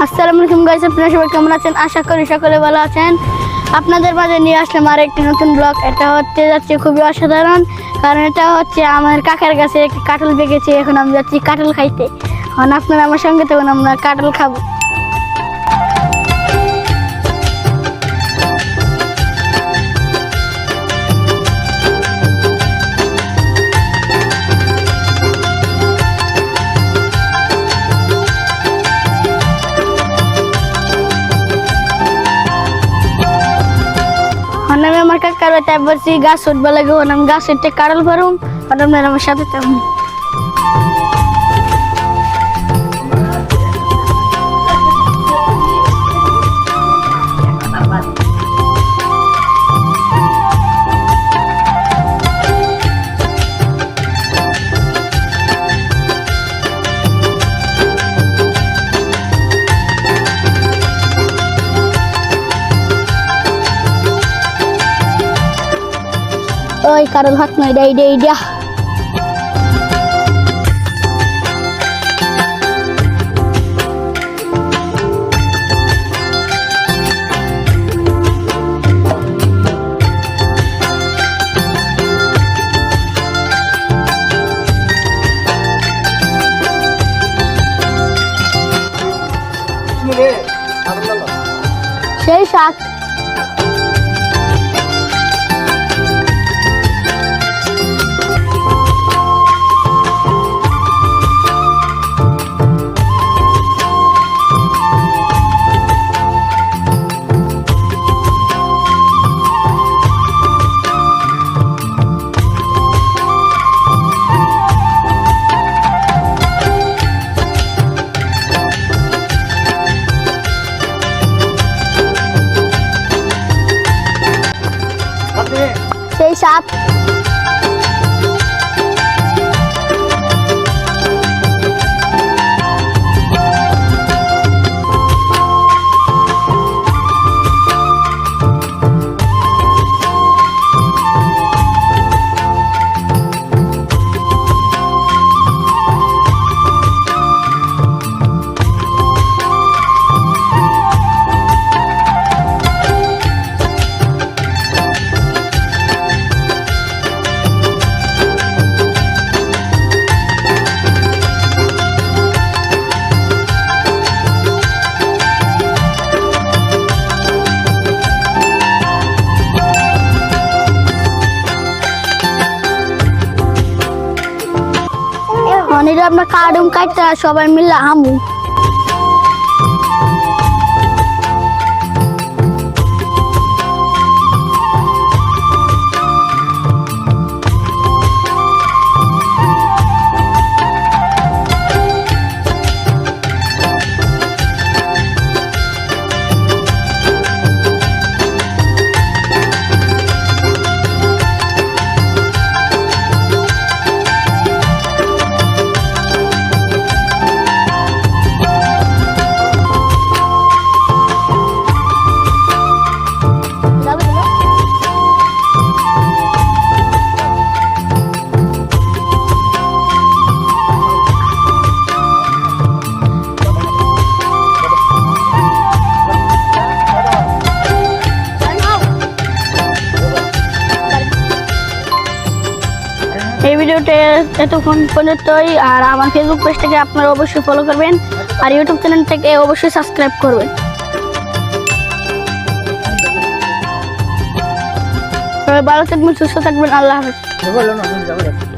আসসালামু আলাইকুম গাইস, আপনারা সবাই কেমন আছেন? আশা করি সকলে ভালো আছেন। আপনাদের মাঝে নিয়ে আসলাম আর একটি নতুন ব্লগ। এটা হচ্ছে যাচ্ছে খুবই অসাধারণ, কারণ এটা হচ্ছে আমার কাকার কাছে একটি কাঁঠাল পেকেছে। এখন আমি যাচ্ছি কাঁঠাল খাইতে। এখন আপনারা আমার সঙ্গে তখন আমরা কাঁঠাল খাবো। আমি আমার কাকার বাড়িতে বলছি গাছ উঠবা লাগে, আমি গাছ উঠতে কাঁঠাল পারুম। আর আপনারা আমার সাথে থাকুন। ওই কারোর হাত নয়, ডা সেই শাক। সেই সাপ। অনেক আপনার কার্ডুম কাটতে সবাই মিলে হামু। এই ভিডিওটা এতক্ষণ পর্যন্তই। আর আমার ফেসবুক পেজটাকে আপনারা অবশ্যই ফলো করবেন, আর ইউটিউব চ্যানেলটাকে অবশ্যই সাবস্ক্রাইব করবেন। ভালো থাকবেন, সুস্থ থাকবেন। আল্লাহ হাফেজ।